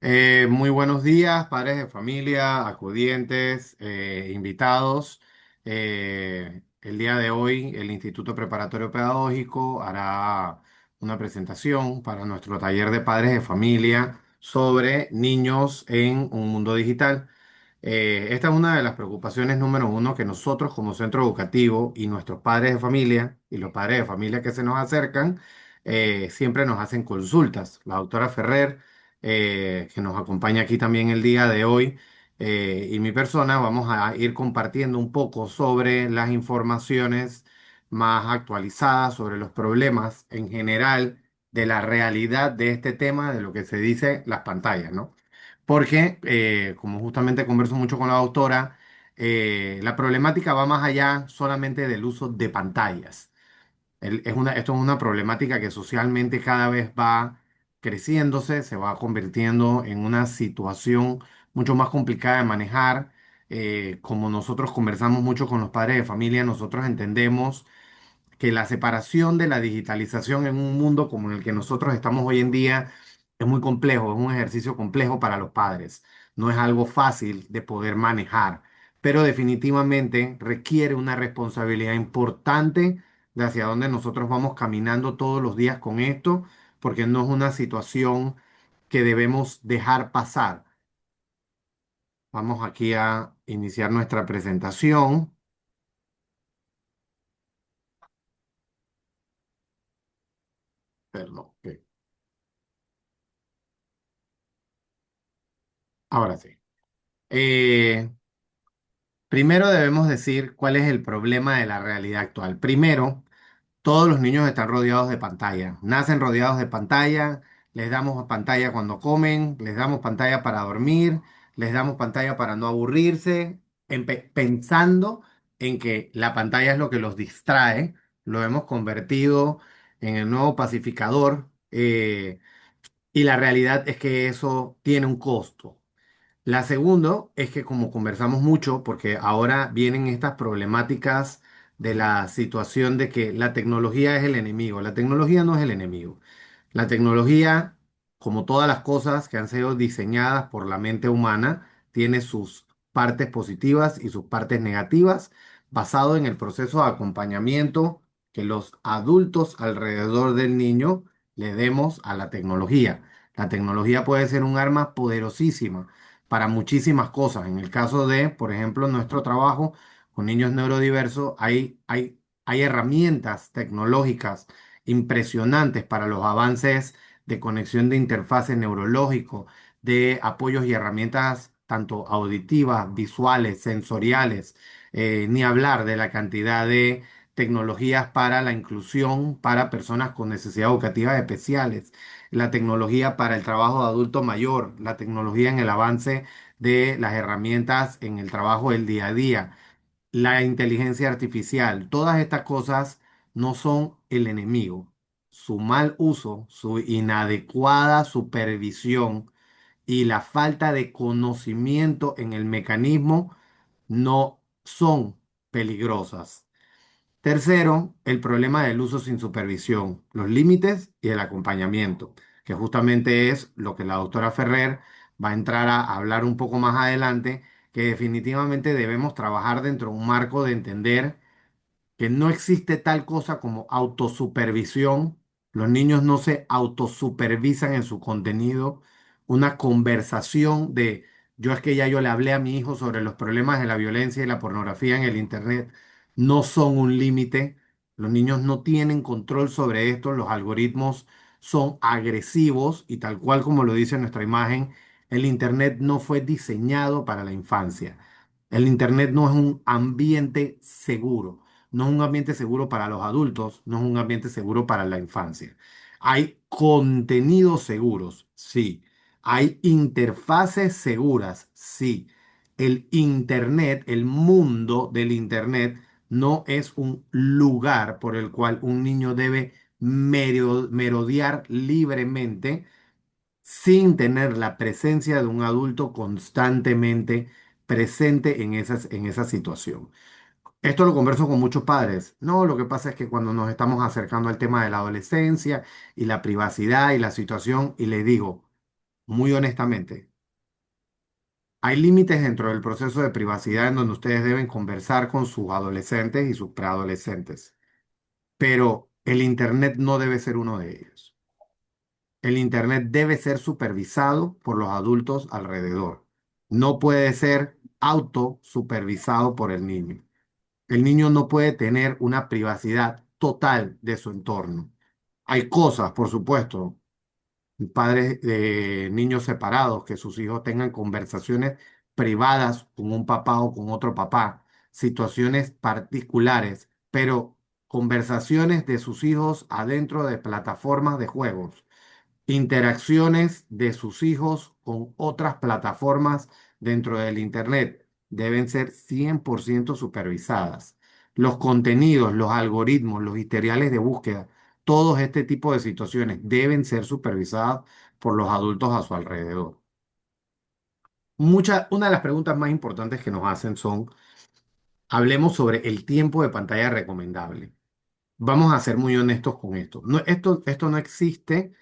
Muy buenos días, padres de familia, acudientes, invitados. El día de hoy el Instituto Preparatorio Pedagógico hará una presentación para nuestro taller de padres de familia sobre niños en un mundo digital. Esta es una de las preocupaciones número uno que nosotros como centro educativo y nuestros padres de familia y los padres de familia que se nos acercan siempre nos hacen consultas. La doctora Ferrer que nos acompaña aquí también el día de hoy, y mi persona, vamos a ir compartiendo un poco sobre las informaciones más actualizadas, sobre los problemas en general de la realidad de este tema, de lo que se dice las pantallas, ¿no? Porque, como justamente converso mucho con la doctora, la problemática va más allá solamente del uso de pantallas. Esto es una problemática que socialmente cada vez va creciéndose, se va convirtiendo en una situación mucho más complicada de manejar. Como nosotros conversamos mucho con los padres de familia, nosotros entendemos que la separación de la digitalización en un mundo como el que nosotros estamos hoy en día es muy complejo, es un ejercicio complejo para los padres. No es algo fácil de poder manejar, pero definitivamente requiere una responsabilidad importante de hacia dónde nosotros vamos caminando todos los días con esto, porque no es una situación que debemos dejar pasar. Vamos aquí a iniciar nuestra presentación. Perdón, ahora sí. Eh, Primero debemos decir cuál es el problema de la realidad actual. Primero, todos los niños están rodeados de pantalla. Nacen rodeados de pantalla, les damos pantalla cuando comen, les damos pantalla para dormir, les damos pantalla para no aburrirse, pensando en que la pantalla es lo que los distrae. Lo hemos convertido en el nuevo pacificador, y la realidad es que eso tiene un costo. La segunda es que como conversamos mucho, porque ahora vienen estas problemáticas de la situación de que la tecnología es el enemigo. La tecnología no es el enemigo. La tecnología, como todas las cosas que han sido diseñadas por la mente humana, tiene sus partes positivas y sus partes negativas, basado en el proceso de acompañamiento que los adultos alrededor del niño le demos a la tecnología. La tecnología puede ser un arma poderosísima para muchísimas cosas. En el caso de, por ejemplo, nuestro trabajo con niños neurodiversos, hay herramientas tecnológicas impresionantes para los avances de conexión de interfaces neurológico, de apoyos y herramientas tanto auditivas, visuales, sensoriales, ni hablar de la cantidad de tecnologías para la inclusión para personas con necesidades educativas especiales, la tecnología para el trabajo de adulto mayor, la tecnología en el avance de las herramientas en el trabajo del día a día, la inteligencia artificial, todas estas cosas no son el enemigo. Su mal uso, su inadecuada supervisión y la falta de conocimiento en el mecanismo no son peligrosas. Tercero, el problema del uso sin supervisión, los límites y el acompañamiento, que justamente es lo que la doctora Ferrer va a entrar a hablar un poco más adelante, que definitivamente debemos trabajar dentro de un marco de entender que no existe tal cosa como autosupervisión. Los niños no se autosupervisan en su contenido. Una conversación de yo es que ya yo le hablé a mi hijo sobre los problemas de la violencia y la pornografía en el Internet, no son un límite. Los niños no tienen control sobre esto. Los algoritmos son agresivos y tal cual como lo dice nuestra imagen, el Internet no fue diseñado para la infancia. El Internet no es un ambiente seguro. No es un ambiente seguro para los adultos, no es un ambiente seguro para la infancia. Hay contenidos seguros, sí. Hay interfaces seguras, sí. El Internet, el mundo del Internet, no es un lugar por el cual un niño debe merodear libremente sin tener la presencia de un adulto constantemente presente en esa situación. Esto lo converso con muchos padres. No, lo que pasa es que cuando nos estamos acercando al tema de la adolescencia y la privacidad y la situación, y les digo, muy honestamente, hay límites dentro del proceso de privacidad en donde ustedes deben conversar con sus adolescentes y sus preadolescentes, pero el Internet no debe ser uno de ellos. El Internet debe ser supervisado por los adultos alrededor. No puede ser autosupervisado por el niño. El niño no puede tener una privacidad total de su entorno. Hay cosas, por supuesto, padres de niños separados, que sus hijos tengan conversaciones privadas con un papá o con otro papá, situaciones particulares, pero conversaciones de sus hijos adentro de plataformas de juegos, interacciones de sus hijos con otras plataformas dentro del Internet deben ser 100% supervisadas. Los contenidos, los algoritmos, los historiales de búsqueda, todos este tipo de situaciones deben ser supervisadas por los adultos a su alrededor. Una de las preguntas más importantes que nos hacen son, hablemos sobre el tiempo de pantalla recomendable. Vamos a ser muy honestos con esto. Esto no existe.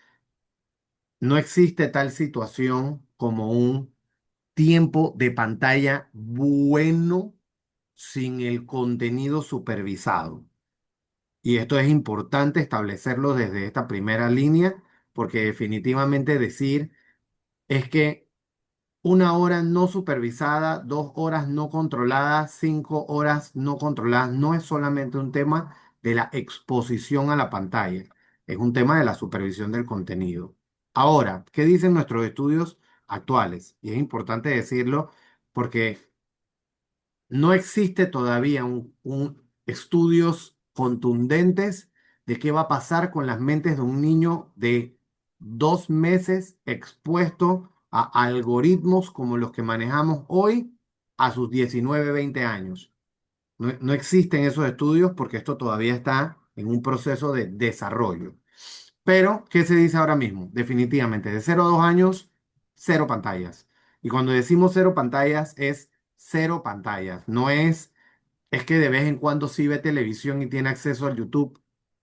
No existe tal situación como un tiempo de pantalla bueno sin el contenido supervisado. Y esto es importante establecerlo desde esta primera línea, porque definitivamente decir es que una hora no supervisada, 2 horas no controladas, 5 horas no controladas, no es solamente un tema de la exposición a la pantalla, es un tema de la supervisión del contenido. Ahora, ¿qué dicen nuestros estudios actuales? Y es importante decirlo porque no existe todavía un estudios contundentes de qué va a pasar con las mentes de un niño de 2 meses expuesto a algoritmos como los que manejamos hoy a sus 19 20 años. No existen esos estudios porque esto todavía está en un proceso de desarrollo. Pero, ¿qué se dice ahora mismo? Definitivamente, de 0 a 2 años, cero pantallas. Y cuando decimos cero pantallas, es cero pantallas. No es que de vez en cuando sí ve televisión y tiene acceso al YouTube,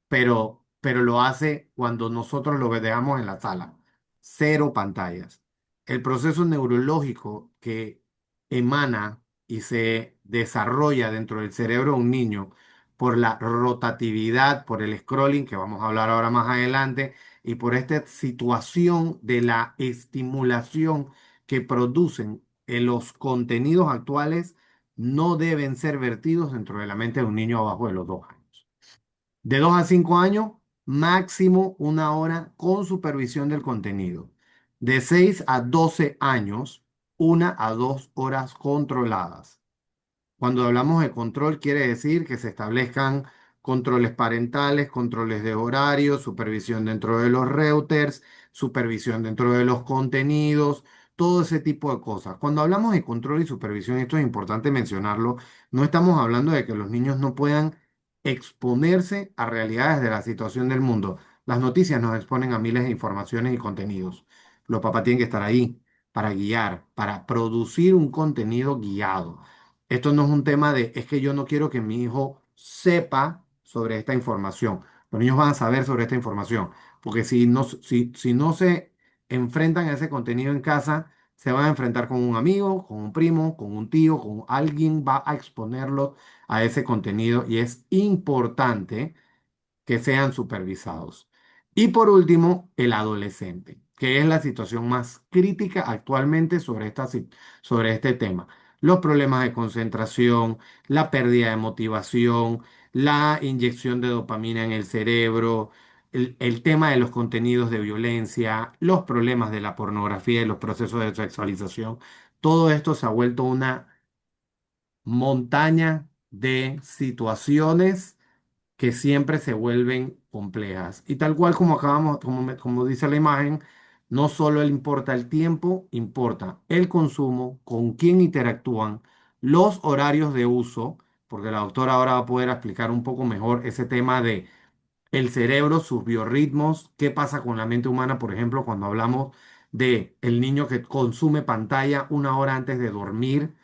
pero lo hace cuando nosotros lo dejamos en la sala. Cero pantallas. El proceso neurológico que emana y se desarrolla dentro del cerebro de un niño por la rotatividad, por el scrolling, que vamos a hablar ahora más adelante, y por esta situación de la estimulación que producen en los contenidos actuales no deben ser vertidos dentro de la mente de un niño abajo de los 2 años. De 2 a 5 años, máximo una hora con supervisión del contenido. De 6 a 12 años, 1 a 2 horas controladas. Cuando hablamos de control, quiere decir que se establezcan controles parentales, controles de horario, supervisión dentro de los routers, supervisión dentro de los contenidos, todo ese tipo de cosas. Cuando hablamos de control y supervisión, esto es importante mencionarlo, no estamos hablando de que los niños no puedan exponerse a realidades de la situación del mundo. Las noticias nos exponen a miles de informaciones y contenidos. Los papás tienen que estar ahí para guiar, para producir un contenido guiado. Esto no es un tema de, es que yo no quiero que mi hijo sepa sobre esta información. Los niños van a saber sobre esta información, porque si no se enfrentan a ese contenido en casa, se van a enfrentar con un amigo, con un primo, con un tío, con alguien va a exponerlo a ese contenido y es importante que sean supervisados. Y por último, el adolescente, que es la situación más crítica actualmente sobre este tema. Los problemas de concentración, la pérdida de motivación, la inyección de dopamina en el cerebro, el tema de los contenidos de violencia, los problemas de la pornografía y los procesos de sexualización. Todo esto se ha vuelto una montaña de situaciones que siempre se vuelven complejas. Y tal cual como acabamos, como dice la imagen, no solo importa el tiempo, importa el consumo, con quién interactúan, los horarios de uso, porque la doctora ahora va a poder explicar un poco mejor ese tema de el cerebro, sus biorritmos, qué pasa con la mente humana, por ejemplo, cuando hablamos de el niño que consume pantalla 1 hora antes de dormir.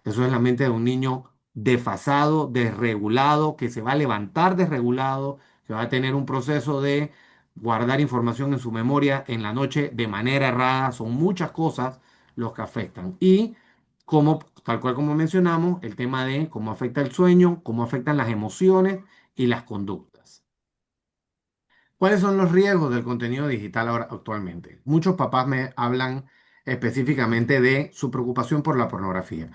Eso es la mente de un niño desfasado, desregulado, que se va a levantar desregulado, que va a tener un proceso de guardar información en su memoria en la noche de manera errada, son muchas cosas los que afectan. Y como, tal cual como mencionamos, el tema de cómo afecta el sueño, cómo afectan las emociones y las conductas. ¿Cuáles son los riesgos del contenido digital ahora actualmente? Muchos papás me hablan específicamente de su preocupación por la pornografía.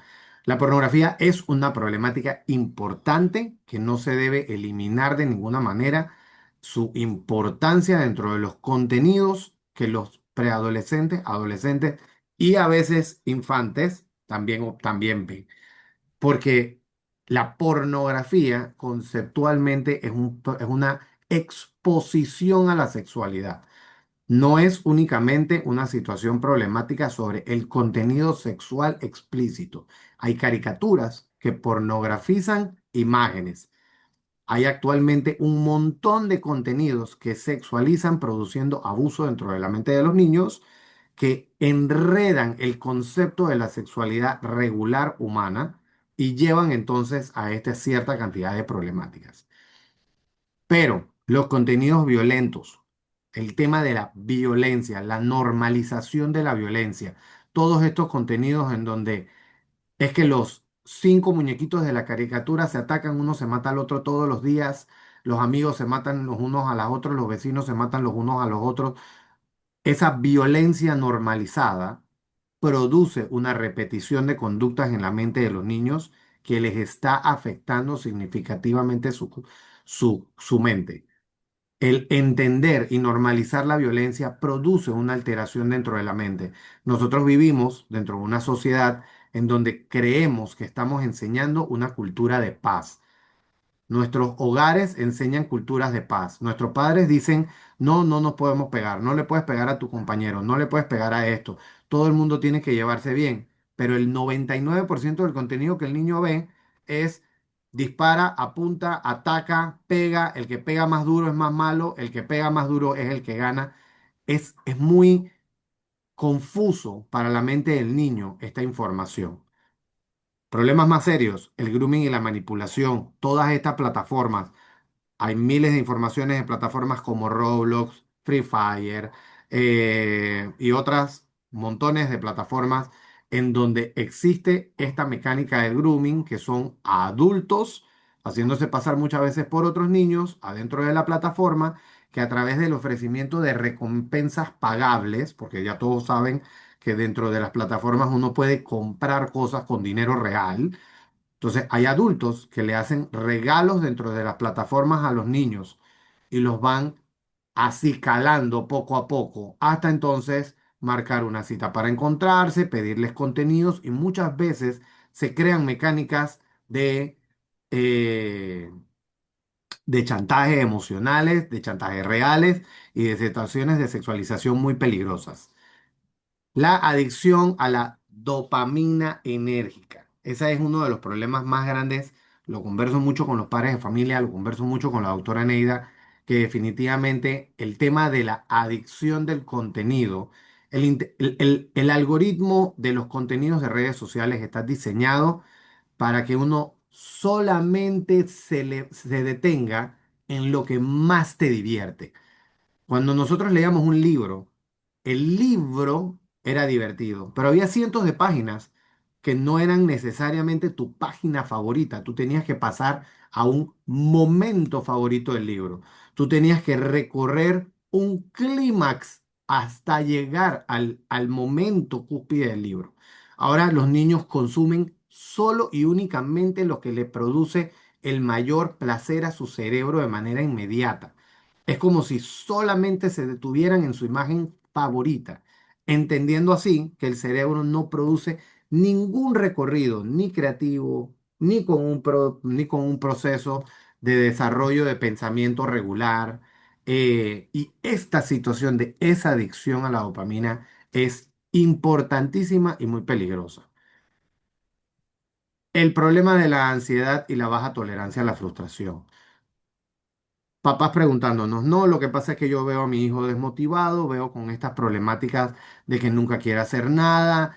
La pornografía es una problemática importante que no se debe eliminar de ninguna manera. Su importancia dentro de los contenidos que los preadolescentes, adolescentes y a veces infantes también ven. Porque la pornografía conceptualmente es una exposición a la sexualidad. No es únicamente una situación problemática sobre el contenido sexual explícito. Hay caricaturas que pornografizan imágenes. Hay actualmente un montón de contenidos que sexualizan produciendo abuso dentro de la mente de los niños que enredan el concepto de la sexualidad regular humana y llevan entonces a esta cierta cantidad de problemáticas. Pero los contenidos violentos, el tema de la violencia, la normalización de la violencia, todos estos contenidos en donde es que los cinco muñequitos de la caricatura se atacan, uno se mata al otro todos los días, los amigos se matan los unos a los otros, los vecinos se matan los unos a los otros. Esa violencia normalizada produce una repetición de conductas en la mente de los niños que les está afectando significativamente su mente. El entender y normalizar la violencia produce una alteración dentro de la mente. Nosotros vivimos dentro de una sociedad en donde creemos que estamos enseñando una cultura de paz. Nuestros hogares enseñan culturas de paz. Nuestros padres dicen, no, no nos podemos pegar, no le puedes pegar a tu compañero, no le puedes pegar a esto. Todo el mundo tiene que llevarse bien. Pero el 99% del contenido que el niño ve es dispara, apunta, ataca, pega. El que pega más duro es más malo, el que pega más duro es el que gana. Es muy confuso para la mente del niño esta información. Problemas más serios, el grooming y la manipulación, todas estas plataformas. Hay miles de informaciones en plataformas como Roblox, Free Fire y otras montones de plataformas en donde existe esta mecánica de grooming, que son adultos haciéndose pasar muchas veces por otros niños adentro de la plataforma, que a través del ofrecimiento de recompensas pagables, porque ya todos saben que dentro de las plataformas uno puede comprar cosas con dinero real. Entonces, hay adultos que le hacen regalos dentro de las plataformas a los niños y los van acicalando poco a poco hasta entonces marcar una cita para encontrarse, pedirles contenidos y muchas veces se crean mecánicas eh, de chantaje emocionales, de chantajes reales y de situaciones de sexualización muy peligrosas. La adicción a la dopamina enérgica. Ese es uno de los problemas más grandes. Lo converso mucho con los padres de familia, lo converso mucho con la doctora Neida, que definitivamente el tema de la adicción del contenido, el algoritmo de los contenidos de redes sociales está diseñado para que uno solamente se detenga en lo que más te divierte. Cuando nosotros leíamos un libro, el libro era divertido, pero había cientos de páginas que no eran necesariamente tu página favorita. Tú tenías que pasar a un momento favorito del libro. Tú tenías que recorrer un clímax hasta llegar al momento cúspide del libro. Ahora los niños consumen solo y únicamente lo que le produce el mayor placer a su cerebro de manera inmediata. Es como si solamente se detuvieran en su imagen favorita, entendiendo así que el cerebro no produce ningún recorrido, ni creativo, ni con un proceso de desarrollo de pensamiento regular. Y esta situación de esa adicción a la dopamina es importantísima y muy peligrosa. El problema de la ansiedad y la baja tolerancia a la frustración. Papás preguntándonos, no, lo que pasa es que yo veo a mi hijo desmotivado, veo con estas problemáticas de que nunca quiere hacer nada,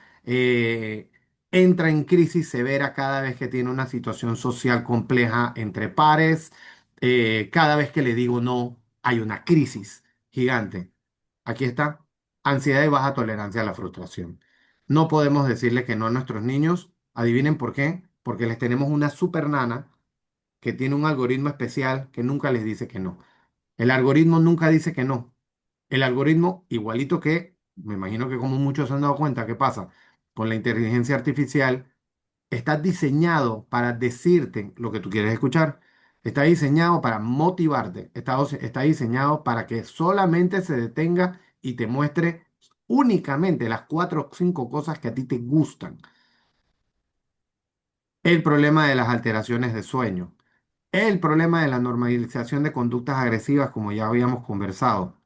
entra en crisis severa cada vez que tiene una situación social compleja entre pares, cada vez que le digo no, hay una crisis. gigante. Aquí está, ansiedad y baja tolerancia a la frustración. No podemos decirle que no a nuestros niños. Adivinen por qué. Porque les tenemos una super nana que tiene un algoritmo especial que nunca les dice que no. El algoritmo nunca dice que no. El algoritmo, igualito que, me imagino que como muchos se han dado cuenta, ¿qué pasa? Con la inteligencia artificial, está diseñado para decirte lo que tú quieres escuchar. Está diseñado para motivarte. Está diseñado para que solamente se detenga y te muestre únicamente las cuatro o cinco cosas que a ti te gustan. El problema de las alteraciones de sueño. El problema de la normalización de conductas agresivas, como ya habíamos conversado,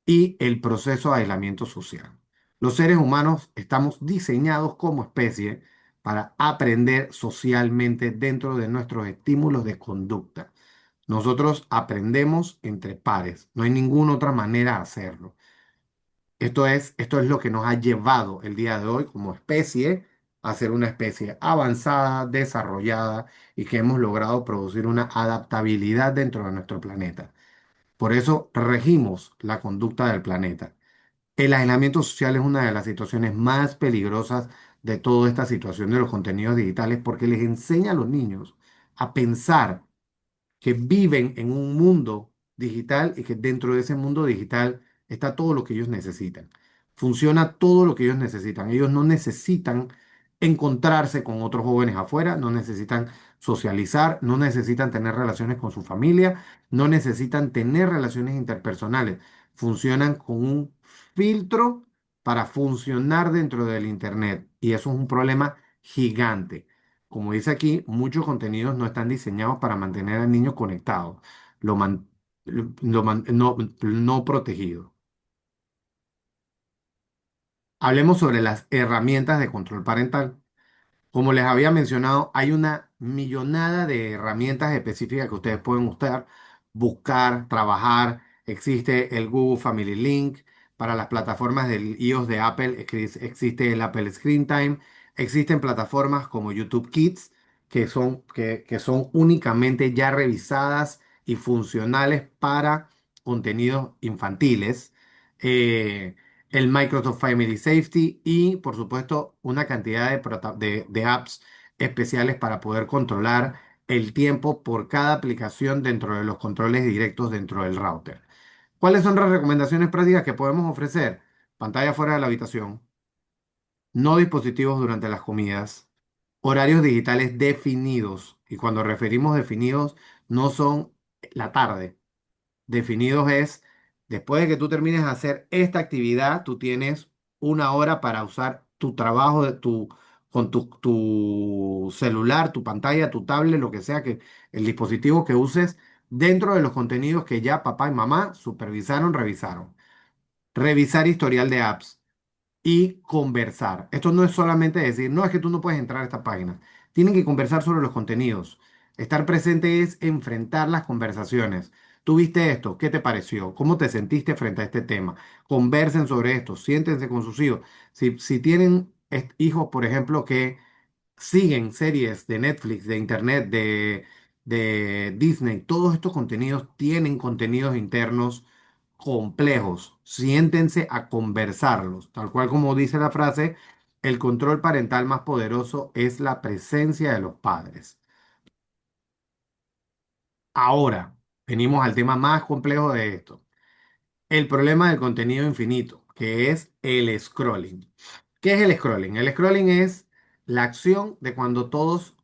y el proceso de aislamiento social. Los seres humanos estamos diseñados como especie para aprender socialmente dentro de nuestros estímulos de conducta. Nosotros aprendemos entre pares, no hay ninguna otra manera de hacerlo. Esto es lo que nos ha llevado el día de hoy como especie a ser una especie avanzada, desarrollada y que hemos logrado producir una adaptabilidad dentro de nuestro planeta. Por eso regimos la conducta del planeta. El aislamiento social es una de las situaciones más peligrosas de toda esta situación de los contenidos digitales porque les enseña a los niños a pensar que viven en un mundo digital y que dentro de ese mundo digital está todo lo que ellos necesitan. Funciona todo lo que ellos necesitan. Ellos no necesitan encontrarse con otros jóvenes afuera, no necesitan socializar, no necesitan tener relaciones con su familia, no necesitan tener relaciones interpersonales. Funcionan con un filtro para funcionar dentro del Internet y eso es un problema gigante. Como dice aquí, muchos contenidos no están diseñados para mantener al niño conectado, lo man- no protegido. Hablemos sobre las herramientas de control parental. Como les había mencionado, hay una millonada de herramientas específicas que ustedes pueden usar, buscar, trabajar. Existe el Google Family Link para las plataformas del iOS de Apple. Existe el Apple Screen Time. Existen plataformas como YouTube Kids que son únicamente ya revisadas y funcionales para contenidos infantiles. Eh, el Microsoft Family Safety y, por supuesto, una cantidad de apps especiales para poder controlar el tiempo por cada aplicación dentro de los controles directos dentro del router. ¿Cuáles son las recomendaciones prácticas que podemos ofrecer? Pantalla fuera de la habitación, no dispositivos durante las comidas, horarios digitales definidos. Y cuando referimos definidos, no son la tarde. Definidos es, después de que tú termines de hacer esta actividad, tú tienes una hora para usar tu trabajo con tu celular, tu pantalla, tu tablet, lo que sea que el dispositivo que uses dentro de los contenidos que ya papá y mamá supervisaron, revisaron. Revisar historial de apps y conversar. Esto no es solamente decir, no es que tú no puedes entrar a esta página. Tienen que conversar sobre los contenidos. Estar presente es enfrentar las conversaciones. ¿Tú viste esto? ¿Qué te pareció? ¿Cómo te sentiste frente a este tema? Conversen sobre esto, siéntense con sus hijos. Si tienen hijos, por ejemplo, que siguen series de Netflix, de Internet, de Disney. Todos estos contenidos tienen contenidos internos complejos. Siéntense a conversarlos. Tal cual como dice la frase, el control parental más poderoso es la presencia de los padres. Ahora, venimos al tema más complejo de esto. El problema del contenido infinito, que es el scrolling. ¿Qué es el scrolling? El scrolling es la acción de cuando todos,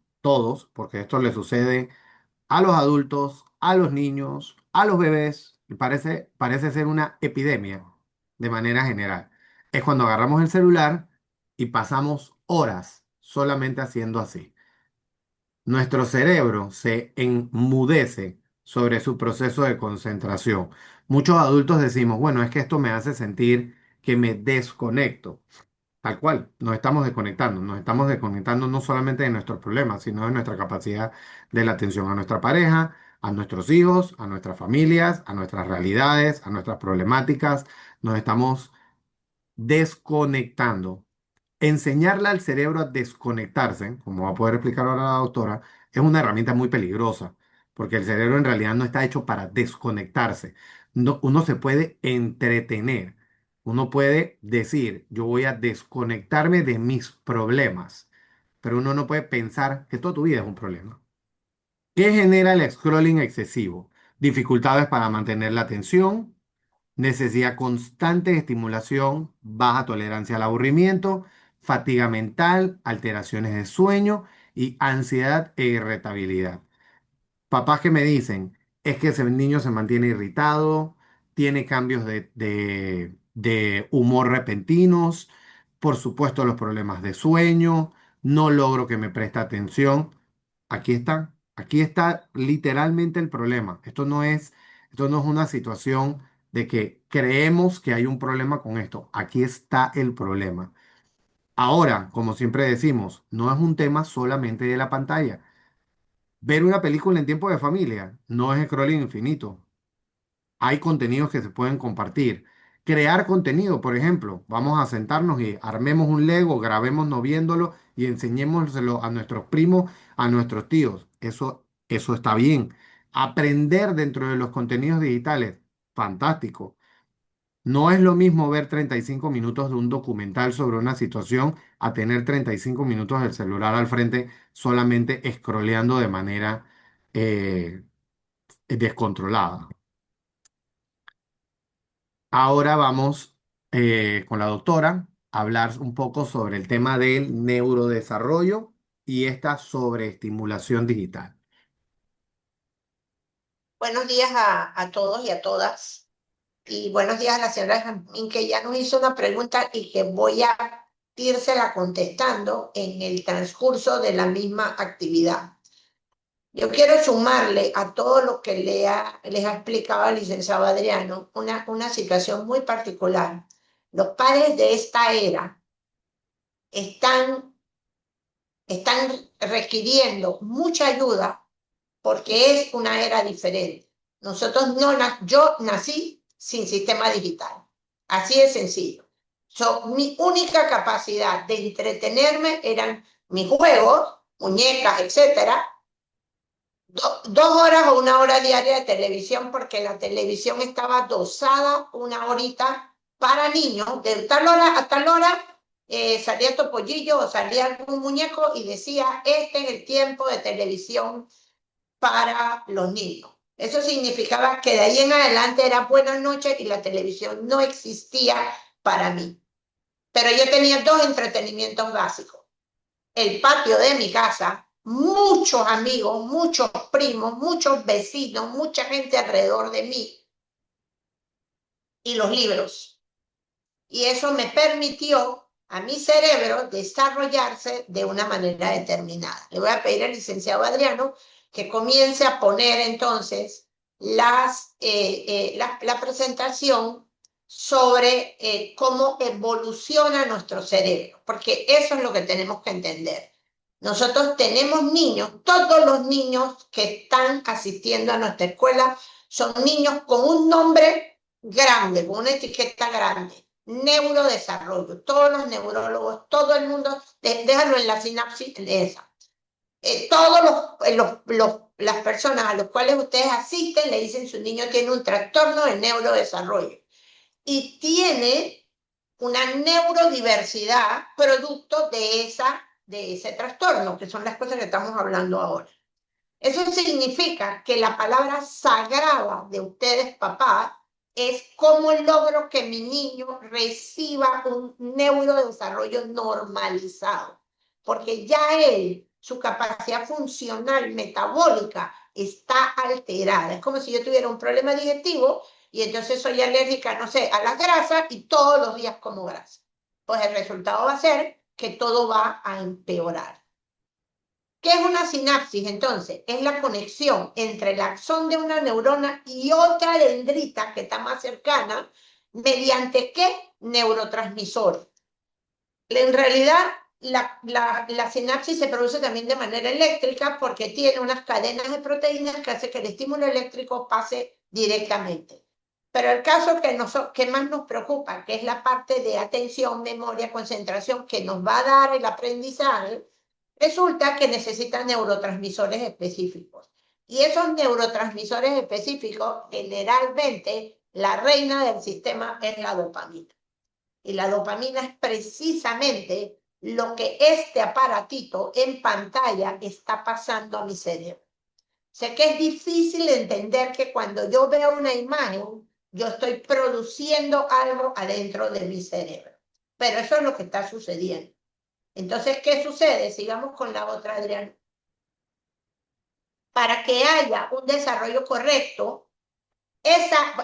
porque esto le sucede a los adultos, a los niños, a los bebés, y parece ser una epidemia de manera general. Es cuando agarramos el celular y pasamos horas solamente haciendo así. Nuestro cerebro se enmudece sobre su proceso de concentración. Muchos adultos decimos, bueno, es que esto me hace sentir que me desconecto. Tal cual, nos estamos desconectando no solamente de nuestros problemas, sino de nuestra capacidad de la atención a nuestra pareja, a nuestros hijos, a nuestras familias, a nuestras realidades, a nuestras problemáticas. Nos estamos desconectando. Enseñarle al cerebro a desconectarse, como va a poder explicar ahora la doctora, es una herramienta muy peligrosa, porque el cerebro en realidad no está hecho para desconectarse. Uno se puede entretener. Uno puede decir, yo voy a desconectarme de mis problemas, pero uno no puede pensar que toda tu vida es un problema. ¿Qué genera el scrolling excesivo? Dificultades para mantener la atención, necesidad constante de estimulación, baja tolerancia al aburrimiento, fatiga mental, alteraciones de sueño y ansiedad e irritabilidad. Papás que me dicen, es que ese niño se mantiene irritado, tiene cambios de humor repentinos, por supuesto los problemas de sueño, no logro que me preste atención. Aquí está literalmente el problema. Esto no es una situación de que creemos que hay un problema con esto. Aquí está el problema. Ahora, como siempre decimos, no es un tema solamente de la pantalla. Ver una película en tiempo de familia no es scrolling infinito. Hay contenidos que se pueden compartir. Crear contenido, por ejemplo, vamos a sentarnos y armemos un Lego, grabémonos viéndolo y enseñémoslo a nuestros primos, a nuestros tíos. Eso está bien. Aprender dentro de los contenidos digitales, fantástico. No es lo mismo ver 35 minutos de un documental sobre una situación a tener 35 minutos del celular al frente solamente scrolleando de manera eh, descontrolada. Ahora vamos con la doctora a hablar un poco sobre el tema del neurodesarrollo y esta sobreestimulación digital. Buenos días a todos y a todas. Y buenos días a la señora Jamín, que ya nos hizo una pregunta y que voy a írsela contestando en el transcurso de la misma actividad. Yo quiero sumarle a todo lo que les ha explicado el licenciado Adriano una situación muy particular. Los padres de esta era están, están requiriendo mucha ayuda porque es una era diferente. Yo nací sin sistema digital, así de sencillo. Mi única capacidad de entretenerme eran mis juegos, muñecas, etcétera, 2 horas o 1 hora diaria de televisión, porque la televisión estaba dosada 1 horita para niños, de tal hora a tal hora. Salía Topollillo o salía algún muñeco y decía, este es el tiempo de televisión para los niños. Eso significaba que de ahí en adelante era buenas noches y la televisión no existía para mí. Pero yo tenía dos entretenimientos básicos. El patio de mi casa, muchos amigos, muchos primos, muchos vecinos, mucha gente alrededor de mí y los libros. Y eso me permitió a mi cerebro desarrollarse de una manera determinada. Le voy a pedir al licenciado Adriano que comience a poner entonces la presentación sobre cómo evoluciona nuestro cerebro, porque eso es lo que tenemos que entender. Nosotros tenemos niños, todos los niños que están asistiendo a nuestra escuela son niños con un nombre grande, con una etiqueta grande: neurodesarrollo. Todos los neurólogos, todo el mundo, déjalo en la sinapsis de esa. Todos las personas a las cuales ustedes asisten le dicen su niño tiene un trastorno de neurodesarrollo y tiene una neurodiversidad producto de ese trastorno, que son las cosas que estamos hablando ahora. Eso significa que la palabra sagrada de ustedes, papás, es cómo logro que mi niño reciba un neurodesarrollo normalizado. Porque ya él, su capacidad funcional metabólica está alterada. Es como si yo tuviera un problema digestivo y entonces soy alérgica, no sé, a las grasas y todos los días como grasa. Pues el resultado va a ser que todo va a empeorar. ¿Qué es una sinapsis entonces? Es la conexión entre el axón de una neurona y otra dendrita que está más cercana, ¿mediante qué? Neurotransmisor. En realidad, la sinapsis se produce también de manera eléctrica porque tiene unas cadenas de proteínas que hace que el estímulo eléctrico pase directamente. Pero el caso que más nos preocupa, que es la parte de atención, memoria, concentración, que nos va a dar el aprendizaje, resulta que necesitan neurotransmisores específicos. Y esos neurotransmisores específicos generalmente La reina del sistema es la dopamina. Y la dopamina es precisamente lo que este aparatito en pantalla está pasando a mi cerebro. Sé que es difícil entender que cuando yo veo una imagen, yo estoy produciendo algo adentro de mi cerebro. Pero eso es lo que está sucediendo. Entonces, ¿qué sucede? Sigamos con la otra, Adriana. Para que haya un desarrollo correcto,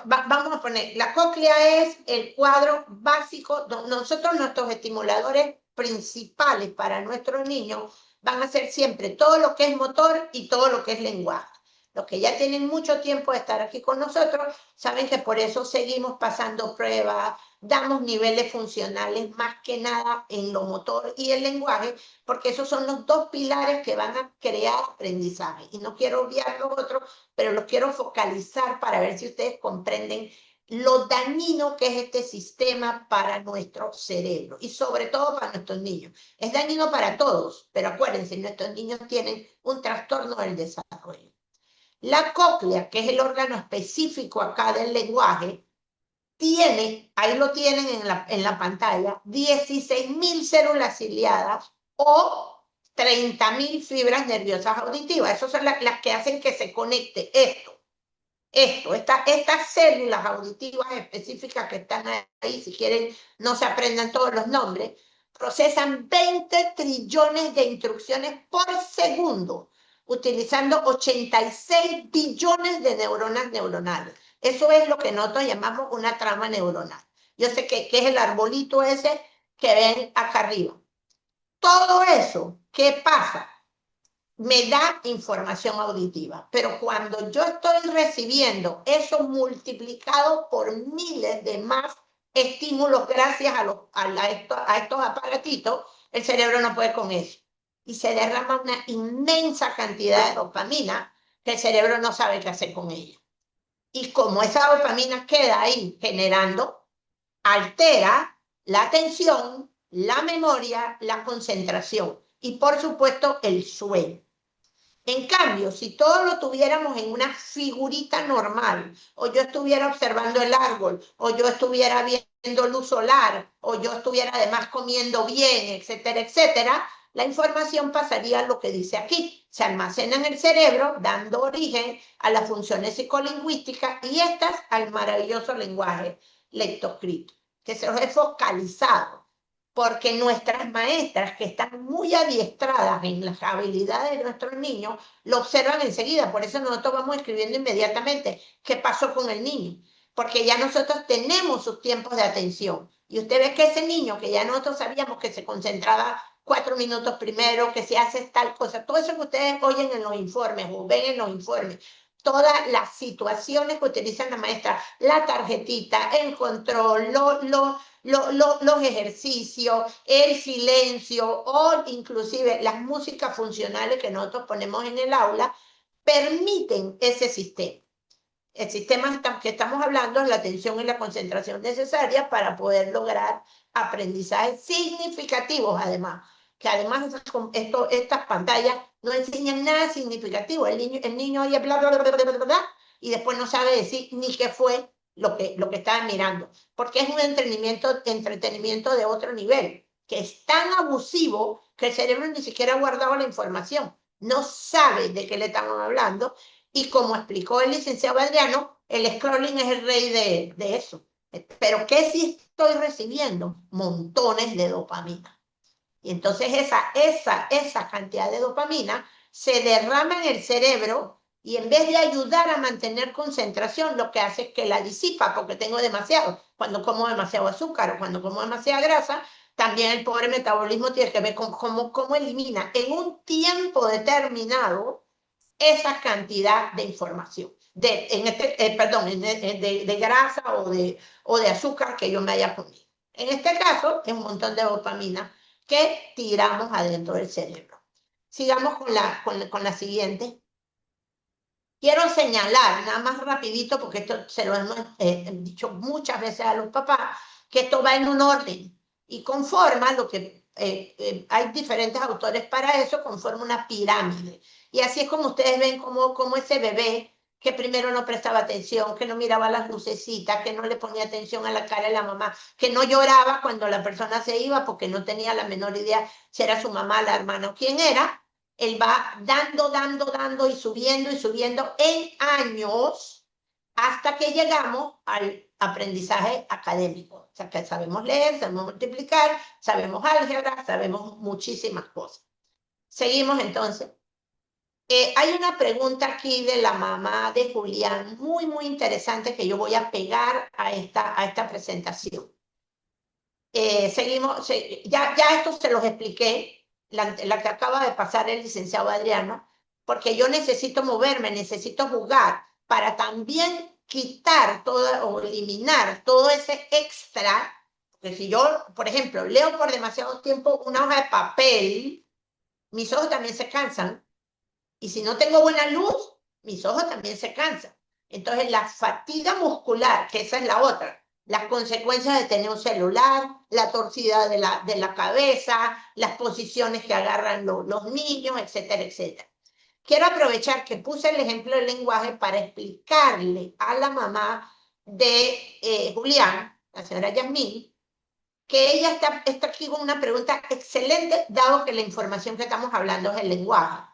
vamos a poner, la cóclea es el cuadro básico. Nosotros, nuestros estimuladores principales para nuestros niños van a ser siempre todo lo que es motor y todo lo que es lenguaje. Los que ya tienen mucho tiempo de estar aquí con nosotros saben que por eso seguimos pasando pruebas, damos niveles funcionales más que nada en lo motor y el lenguaje, porque esos son los dos pilares que van a crear aprendizaje. Y no quiero obviar los otros, pero los quiero focalizar para ver si ustedes comprenden lo dañino que es este sistema para nuestro cerebro y sobre todo para nuestros niños. Es dañino para todos, pero acuérdense, nuestros niños tienen un trastorno del desarrollo. La cóclea, que es el órgano específico acá del lenguaje, tiene, ahí lo tienen en la pantalla, 16.000 células ciliadas o 30.000 fibras nerviosas auditivas. Esas son las que hacen que se conecte estas células auditivas específicas que están ahí, si quieren, no se aprendan todos los nombres, procesan 20 trillones de instrucciones por segundo, utilizando 86 billones de neuronas neuronales. Eso es lo que nosotros llamamos una trama neuronal. Yo sé que es el arbolito ese que ven acá arriba. Todo eso, ¿qué pasa? Me da información auditiva, pero cuando yo estoy recibiendo eso multiplicado por miles de más estímulos gracias a estos aparatitos, el cerebro no puede con eso. Y se derrama una inmensa cantidad de dopamina que el cerebro no sabe qué hacer con ella. Y como esa dopamina queda ahí generando, altera la atención, la memoria, la concentración y por supuesto el sueño. En cambio, si todo lo tuviéramos en una figurita normal, o yo estuviera observando el árbol, o yo estuviera viendo luz solar, o yo estuviera además comiendo bien, etcétera, etcétera, la información pasaría a lo que dice aquí. Se almacena en el cerebro, dando origen a las funciones psicolingüísticas y estas al maravilloso lenguaje lectoescrito, que se los he focalizado porque nuestras maestras, que están muy adiestradas en las habilidades de nuestros niños, lo observan enseguida. Por eso nosotros vamos escribiendo inmediatamente qué pasó con el niño, porque ya nosotros tenemos sus tiempos de atención. Y usted ve que ese niño, que ya nosotros sabíamos que se concentraba 4 minutos primero, que se hace tal cosa, todo eso que ustedes oyen en los informes o ven en los informes, todas las situaciones que utilizan la maestra, la tarjetita, el control, los ejercicios, el silencio o inclusive las músicas funcionales que nosotros ponemos en el aula, permiten ese sistema. El sistema que estamos hablando es la atención y la concentración necesaria para poder lograr aprendizajes significativos, además. Que además estas pantallas no enseñan nada significativo. El niño oye bla, bla, bla, bla, bla, bla, y después no sabe decir ni qué fue lo que estaba mirando. Porque es un entretenimiento de otro nivel, que es tan abusivo que el cerebro ni siquiera ha guardado la información. No sabe de qué le estamos hablando y como explicó el licenciado Adriano, el scrolling es el rey de eso. Pero ¿qué sí estoy recibiendo? Montones de dopamina. Y entonces esa cantidad de dopamina se derrama en el cerebro y en vez de ayudar a mantener concentración, lo que hace es que la disipa porque tengo demasiado. Cuando como demasiado azúcar o cuando como demasiada grasa, también el pobre metabolismo tiene que ver con cómo elimina en un tiempo determinado esa cantidad de información, perdón, de grasa o de azúcar que yo me haya comido. En este caso, es un montón de dopamina que tiramos adentro del cerebro. Sigamos con la siguiente. Quiero señalar, nada más rapidito, porque esto se lo hemos dicho muchas veces a los papás, que esto va en un orden y conforma lo que hay diferentes autores para eso, conforma una pirámide. Y así es como ustedes ven cómo ese bebé que primero no prestaba atención, que no miraba las lucecitas, que no le ponía atención a la cara de la mamá, que no lloraba cuando la persona se iba porque no tenía la menor idea si era su mamá, la hermana o quién era. Él va dando, dando, dando y subiendo en años hasta que llegamos al aprendizaje académico. O sea, que sabemos leer, sabemos multiplicar, sabemos álgebra, sabemos muchísimas cosas. Seguimos entonces. Hay una pregunta aquí de la mamá de Julián, muy, muy interesante que yo voy a pegar a esta presentación. Seguimos, ya esto se los expliqué, la que acaba de pasar el licenciado Adriano, porque yo necesito moverme, necesito jugar para también quitar todo o eliminar todo ese extra, porque si yo, por ejemplo, leo por demasiado tiempo una hoja de papel, mis ojos también se cansan, y si no tengo buena luz, mis ojos también se cansan. Entonces, la fatiga muscular, que esa es la otra, las consecuencias de tener un celular, la torcida de la cabeza, las posiciones que agarran los niños, etcétera, etcétera. Quiero aprovechar que puse el ejemplo del lenguaje para explicarle a la mamá de Julián, la señora Yasmín, que ella está aquí con una pregunta excelente, dado que la información que estamos hablando es el lenguaje.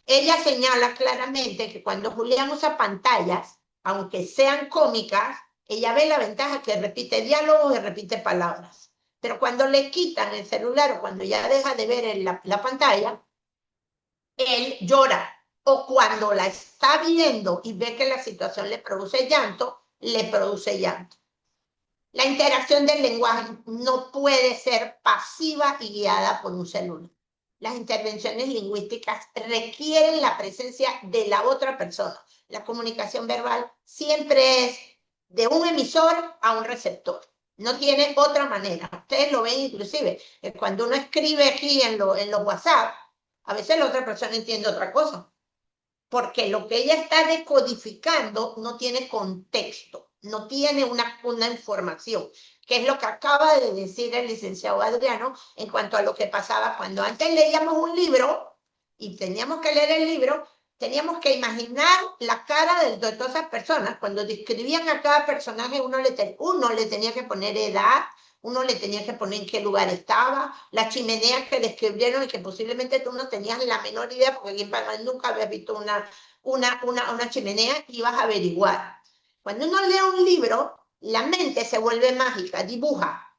Ella señala claramente que cuando Julián usa pantallas, aunque sean cómicas, ella ve la ventaja que repite diálogos y repite palabras. Pero cuando le quitan el celular o cuando ya deja de ver la pantalla, él llora. O cuando la está viendo y ve que la situación le produce llanto, le produce llanto. La interacción del lenguaje no puede ser pasiva y guiada por un celular. Las intervenciones lingüísticas requieren la presencia de la otra persona. La comunicación verbal siempre es de un emisor a un receptor. No tiene otra manera. Ustedes lo ven inclusive. Cuando uno escribe aquí en los WhatsApp, a veces la otra persona entiende otra cosa porque lo que ella está decodificando no tiene contexto, no tiene una información, que es lo que acaba de decir el licenciado Adriano en cuanto a lo que pasaba cuando antes leíamos un libro y teníamos que leer el libro, teníamos que imaginar la cara de todas esas personas. Cuando describían a cada personaje, uno le tenía que poner edad, uno le tenía que poner en qué lugar estaba, las chimeneas que describieron y que posiblemente tú no tenías la menor idea, porque aquí en Panamá nunca habías visto una chimenea, y ibas a averiguar. Cuando uno lee un libro, la mente se vuelve mágica, dibuja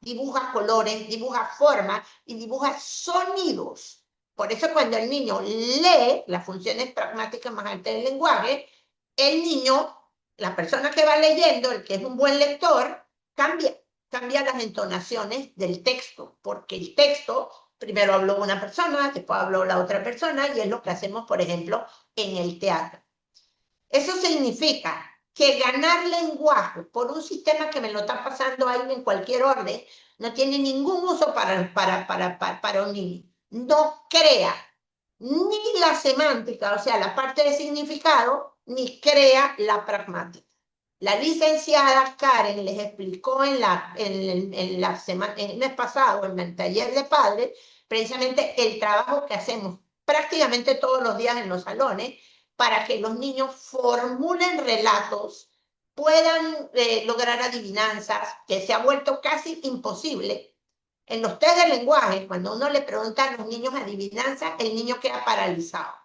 colores, dibuja formas y dibuja sonidos. Por eso cuando el niño lee las funciones pragmáticas más altas del lenguaje, el niño, la persona que va leyendo, el que es un buen lector, cambia las entonaciones del texto, porque el texto primero habló una persona, después habló la otra persona, y es lo que hacemos, por ejemplo, en el teatro. Eso significa que ganar lenguaje por un sistema que me lo está pasando ahí en cualquier orden no tiene ningún uso para un niño. No crea ni la semántica, o sea, la parte de significado, ni crea la pragmática. La licenciada Karen les explicó en el mes pasado, en el taller de padres, precisamente el trabajo que hacemos prácticamente todos los días en los salones para que los niños formulen relatos, puedan lograr adivinanzas, que se ha vuelto casi imposible. En los test de lenguaje, cuando uno le pregunta a los niños adivinanzas, el niño queda paralizado.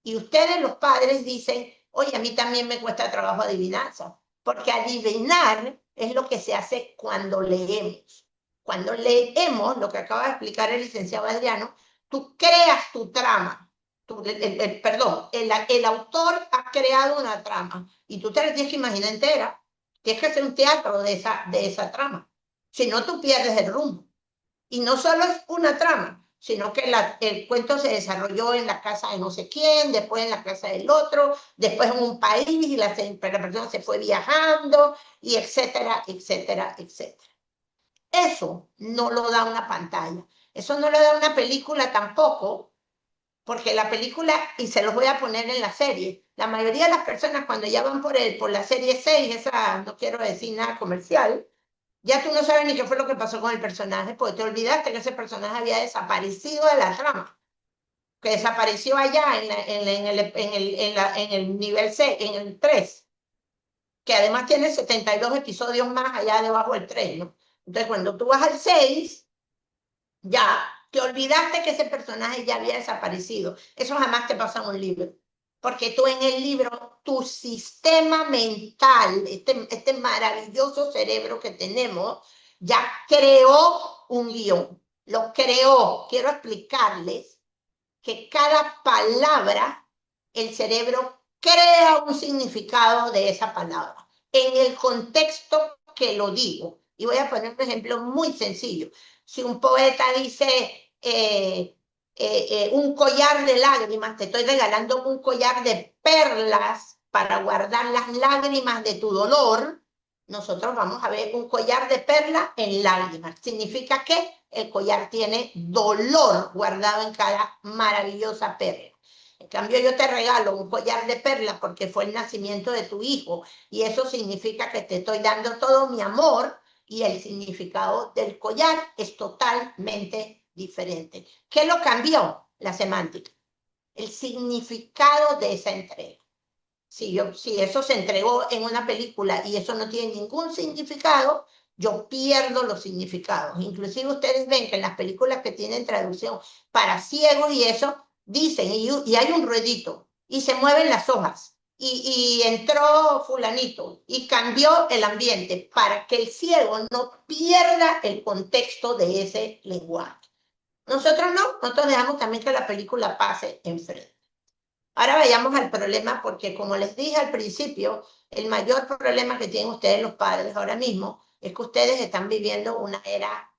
Y ustedes, los padres, dicen, oye, a mí también me cuesta trabajo adivinanzas, porque adivinar es lo que se hace cuando leemos. Cuando leemos, lo que acaba de explicar el licenciado Adriano, tú creas tu trama. Perdón, el autor ha creado una trama y tú te la tienes que imaginar entera. Tienes que hacer un teatro de esa trama. Si no, tú pierdes el rumbo. Y no solo es una trama, sino que el cuento se desarrolló en la casa de no sé quién, después en la casa del otro, después en un país y la persona se fue viajando, y etcétera, etcétera, etcétera. Eso no lo da una pantalla. Eso no lo da una película tampoco, porque la película, y se los voy a poner en la serie, la mayoría de las personas cuando ya van por la serie 6, esa no quiero decir nada comercial, ya tú no sabes ni qué fue lo que pasó con el personaje, porque te olvidaste que ese personaje había desaparecido de la trama. que desapareció allá en el nivel 6, en el 3, que además tiene 72 episodios más allá debajo del 3, ¿no? Entonces, cuando tú vas al 6, ya te olvidaste que ese personaje ya había desaparecido. Eso jamás te pasa en un libro. Porque tú en el libro, tu sistema mental, este maravilloso cerebro que tenemos, ya creó un guión. Lo creó. Quiero explicarles que cada palabra, el cerebro crea un significado de esa palabra, en el contexto que lo digo. Y voy a poner un ejemplo muy sencillo. Si un poeta dice un collar de lágrimas, te estoy regalando un collar de perlas para guardar las lágrimas de tu dolor, nosotros vamos a ver un collar de perlas en lágrimas. Significa que el collar tiene dolor guardado en cada maravillosa perla. En cambio, yo te regalo un collar de perlas porque fue el nacimiento de tu hijo y eso significa que te estoy dando todo mi amor y el significado del collar es totalmente diferente. ¿Qué lo cambió? La semántica, el significado de esa entrega. Si eso se entregó en una película y eso no tiene ningún significado, yo pierdo los significados. Inclusive ustedes ven que en las películas que tienen traducción para ciegos y eso, dicen, y hay un ruedito, y se mueven las hojas, y entró fulanito, y cambió el ambiente, para que el ciego no pierda el contexto de ese lenguaje. Nosotros no, nosotros dejamos también que la película pase enfrente. Ahora vayamos al problema, porque como les dije al principio, el mayor problema que tienen ustedes los padres ahora mismo es que ustedes están viviendo una era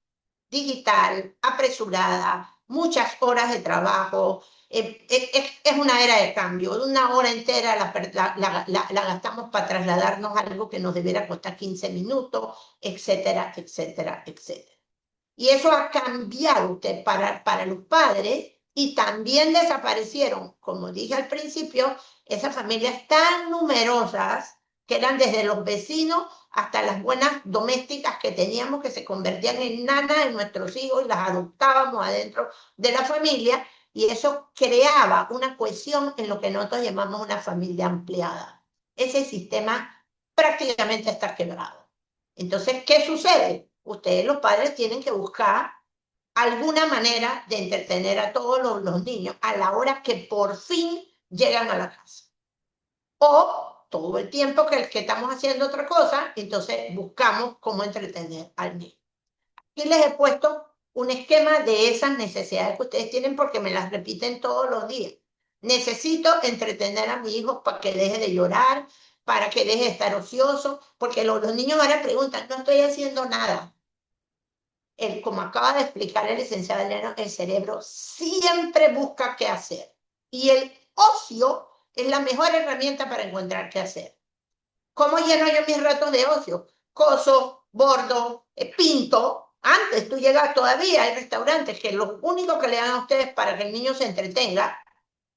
digital, apresurada, muchas horas de trabajo, es una era de cambio, una hora entera la gastamos para trasladarnos a algo que nos debiera costar 15 minutos, etcétera, etcétera, etcétera. Y eso ha cambiado usted para los padres y también desaparecieron, como dije al principio, esas familias tan numerosas que eran desde los vecinos hasta las buenas domésticas que teníamos que se convertían en nanas de nuestros hijos y las adoptábamos adentro de la familia y eso creaba una cohesión en lo que nosotros llamamos una familia ampliada. Ese sistema prácticamente está quebrado. Entonces, ¿qué sucede? Ustedes, los padres, tienen que buscar alguna manera de entretener a todos los niños a la hora que por fin llegan a la casa. O todo el tiempo que estamos haciendo otra cosa, entonces buscamos cómo entretener al niño. Aquí les he puesto un esquema de esas necesidades que ustedes tienen porque me las repiten todos los días. Necesito entretener a mi hijo para que deje de llorar, para que deje de estar ocioso, porque los niños ahora preguntan, no estoy haciendo nada. Como acaba de explicar el licenciado Adriano, el cerebro siempre busca qué hacer. Y el ocio es la mejor herramienta para encontrar qué hacer. ¿Cómo lleno yo mis ratos de ocio? Coso, bordo, pinto. Antes tú llegas todavía, hay restaurantes que lo único que le dan a ustedes para que el niño se entretenga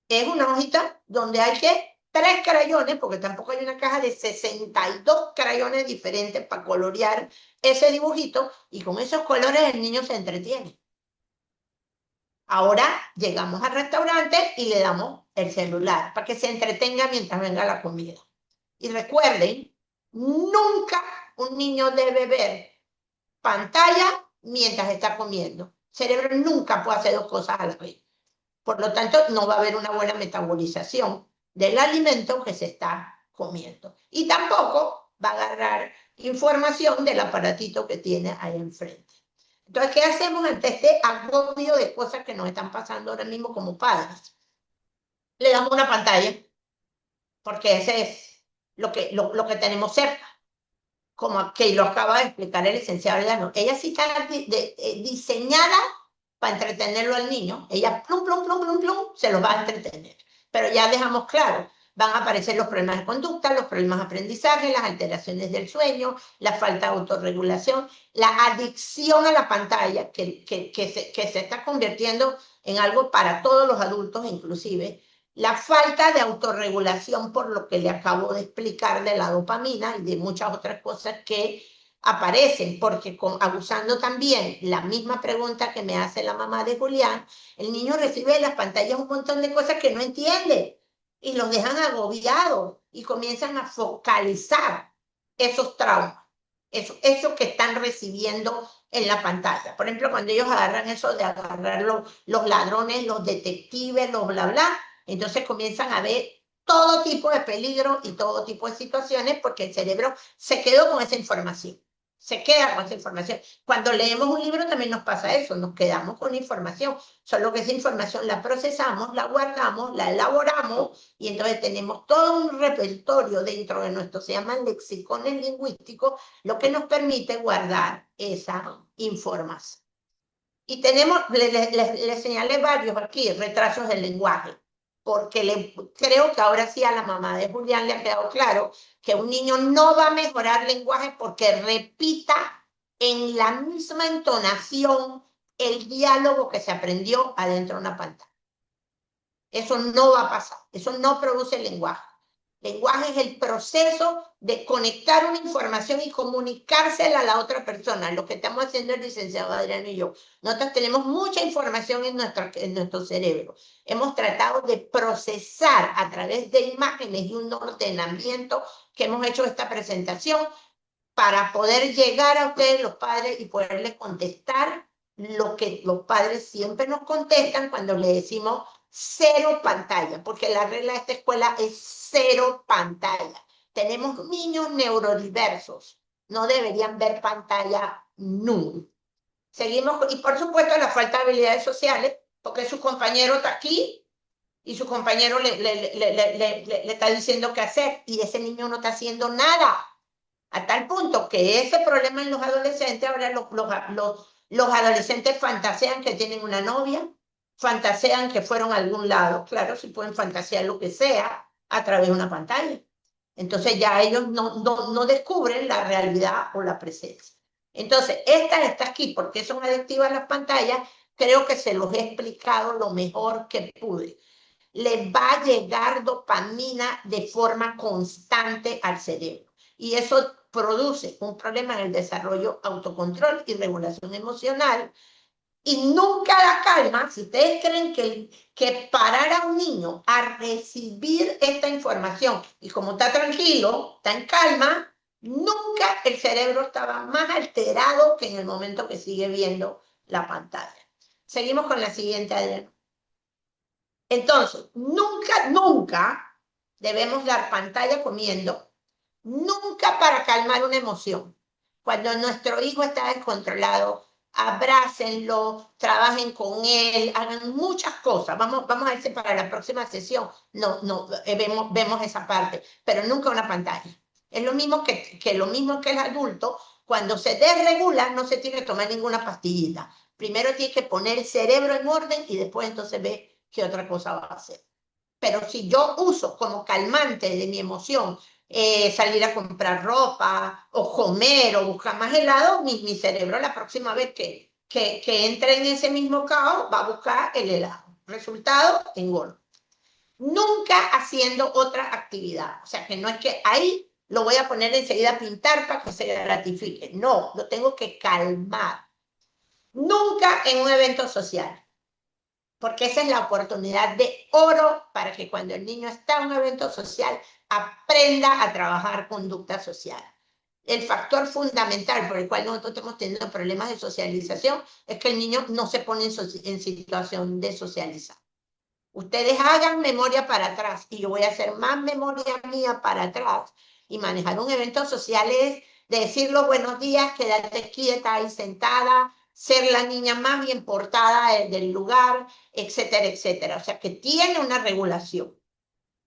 es una hojita donde hay que 3 crayones, porque tampoco hay una caja de 62 crayones diferentes para colorear ese dibujito, y con esos colores el niño se entretiene. Ahora llegamos al restaurante y le damos el celular para que se entretenga mientras venga la comida. Y recuerden, nunca un niño debe ver pantalla mientras está comiendo. El cerebro nunca puede hacer dos cosas a la vez. Por lo tanto, no va a haber una buena metabolización del alimento que se está comiendo. Y tampoco va a agarrar información del aparatito que tiene ahí enfrente. Entonces, ¿qué hacemos ante este agobio de cosas que nos están pasando ahora mismo como padres? Le damos una pantalla, porque ese es lo que tenemos cerca, como que lo acaba de explicar el licenciado Llano. Ella sí está diseñada para entretenerlo al niño. Ella, plum, plum, plum, plum, plum, se lo va a entretener. Pero ya dejamos claro, van a aparecer los problemas de conducta, los problemas de aprendizaje, las alteraciones del sueño, la falta de autorregulación, la adicción a la pantalla, que se está convirtiendo en algo para todos los adultos inclusive, la falta de autorregulación por lo que le acabo de explicar de la dopamina y de muchas otras cosas que aparecen, porque abusando también la misma pregunta que me hace la mamá de Julián, el niño recibe en las pantallas un montón de cosas que no entiende y los dejan agobiados y comienzan a focalizar esos traumas, eso que están recibiendo en la pantalla. Por ejemplo, cuando ellos agarran eso de agarrar los ladrones, los detectives, los bla, bla, entonces comienzan a ver todo tipo de peligro y todo tipo de situaciones porque el cerebro se quedó con esa información. Se queda con esa información. Cuando leemos un libro también nos pasa eso, nos quedamos con información, solo que esa información la procesamos, la guardamos, la elaboramos y entonces tenemos todo un repertorio dentro de nuestro, se llaman lexicones lingüísticos, lo que nos permite guardar esa información. Y tenemos, le señalé varios aquí, retrasos del lenguaje, porque creo que ahora sí a la mamá de Julián le ha quedado claro que un niño no va a mejorar lenguaje porque repita en la misma entonación el diálogo que se aprendió adentro de una pantalla. Eso no va a pasar, eso no produce lenguaje. Lenguaje es el proceso de conectar una información y comunicársela a la otra persona, lo que estamos haciendo el licenciado Adriano y yo. Nosotros tenemos mucha información en nuestro cerebro. Hemos tratado de procesar a través de imágenes y un ordenamiento que hemos hecho esta presentación para poder llegar a ustedes los padres y poderles contestar lo que los padres siempre nos contestan cuando le decimos cero pantalla, porque la regla de esta escuela es cero pantalla. Tenemos niños neurodiversos, no deberían ver pantalla nunca. Seguimos, y por supuesto la falta de habilidades sociales, porque su compañero está aquí y su compañero le está diciendo qué hacer y ese niño no está haciendo nada. A tal punto que ese problema en los adolescentes, ahora los adolescentes fantasean que tienen una novia, fantasean que fueron a algún lado. Claro, si pueden fantasear lo que sea a través de una pantalla. Entonces ya ellos no descubren la realidad o la presencia. Entonces, esta está aquí porque son adictivas las pantallas. Creo que se los he explicado lo mejor que pude. Les va a llegar dopamina de forma constante al cerebro. Y eso produce un problema en el desarrollo, autocontrol y regulación emocional. Y nunca la calma, si ustedes creen que parar a un niño a recibir esta información y como está tranquilo, está en calma, nunca el cerebro estaba más alterado que en el momento que sigue viendo la pantalla. Seguimos con la siguiente, Adriana. Entonces, nunca debemos dar pantalla comiendo, nunca para calmar una emoción. Cuando nuestro hijo está descontrolado, abrácenlo, trabajen con él, hagan muchas cosas. Vamos a ver si para la próxima sesión vemos esa parte, pero nunca una pantalla. Es lo mismo lo mismo que el adulto, cuando se desregula no se tiene que tomar ninguna pastillita. Primero tiene que poner el cerebro en orden y después entonces ve qué otra cosa va a hacer. Pero si yo uso como calmante de mi emoción salir a comprar ropa o comer o buscar más helado, mi cerebro la próxima vez que entre en ese mismo caos va a buscar el helado. Resultado, engordo. Nunca haciendo otra actividad. O sea, que no es que ahí lo voy a poner enseguida a pintar para que se gratifique. No, lo tengo que calmar. Nunca en un evento social, porque esa es la oportunidad de oro para que cuando el niño está en un evento social aprenda a trabajar conducta social. El factor fundamental por el cual nosotros estamos teniendo problemas de socialización es que el niño no se pone en situación de socializar. Ustedes hagan memoria para atrás y yo voy a hacer más memoria mía para atrás y manejar un evento social es decir los buenos días, quedarte quieta ahí sentada, ser la niña más bien portada del lugar, etcétera, etcétera. O sea, que tiene una regulación.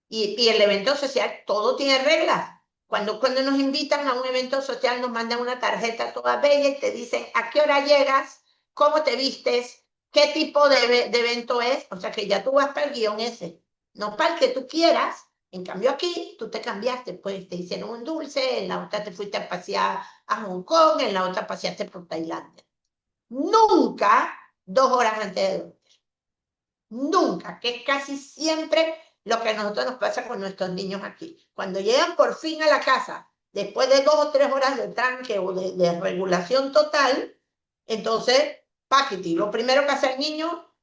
Y el evento social, todo tiene reglas. Cuando nos invitan a un evento social, nos mandan una tarjeta toda bella y te dicen a qué hora llegas, cómo te vistes, qué tipo de evento es. O sea, que ya tú vas para el guión ese, no para el que tú quieras. En cambio aquí, tú te cambiaste, pues te hicieron un dulce, en la otra te fuiste a pasear a Hong Kong, en la otra paseaste por Tailandia. Nunca 2 horas antes de dormir. Nunca, que es casi siempre lo que a nosotros nos pasa con nuestros niños aquí. Cuando llegan por fin a la casa, después de 2 o 3 horas de tranque o de regulación total, entonces, paquete, lo primero que hace el niño,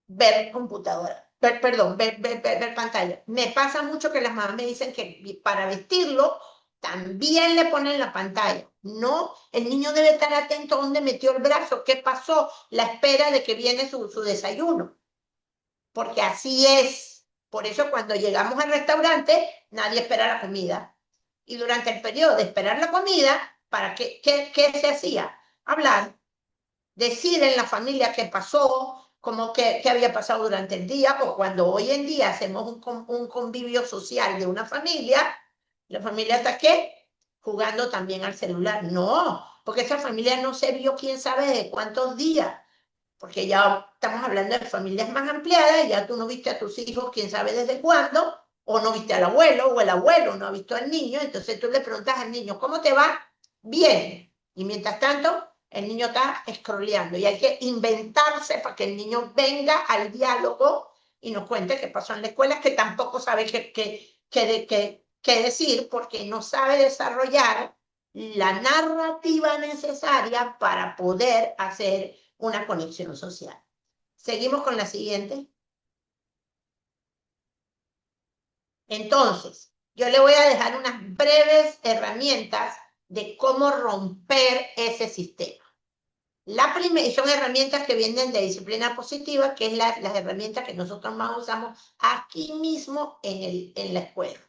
ver computadora, perdón, ver pantalla. Me pasa mucho que las mamás me dicen que para vestirlo también le ponen la pantalla. No, el niño debe estar atento a dónde metió el brazo, qué pasó, la espera de que viene su desayuno, porque así es. Por eso cuando llegamos al restaurante, nadie espera la comida. Y durante el periodo de esperar la comida, ¿para qué se hacía? Hablar, decir en la familia qué pasó, como qué había pasado durante el día, o cuando hoy en día hacemos un convivio social de una familia, la familia está ¿qué? Jugando también al celular. No, porque esa familia no se vio quién sabe de cuántos días, porque ya estamos hablando de familias más ampliadas, ya tú no viste a tus hijos quién sabe desde cuándo, o no viste al abuelo, o el abuelo no ha visto al niño, entonces tú le preguntas al niño, ¿cómo te va? Bien. Y mientras tanto, el niño está scrolleando y hay que inventarse para que el niño venga al diálogo y nos cuente qué pasó en la escuela, que tampoco sabe qué decir porque no sabe desarrollar la narrativa necesaria para poder hacer una conexión social. Seguimos con la siguiente. Entonces, yo le voy a dejar unas breves herramientas de cómo romper ese sistema. La primera, son herramientas que vienen de disciplina positiva, que es las herramientas que nosotros más usamos aquí mismo en la escuela.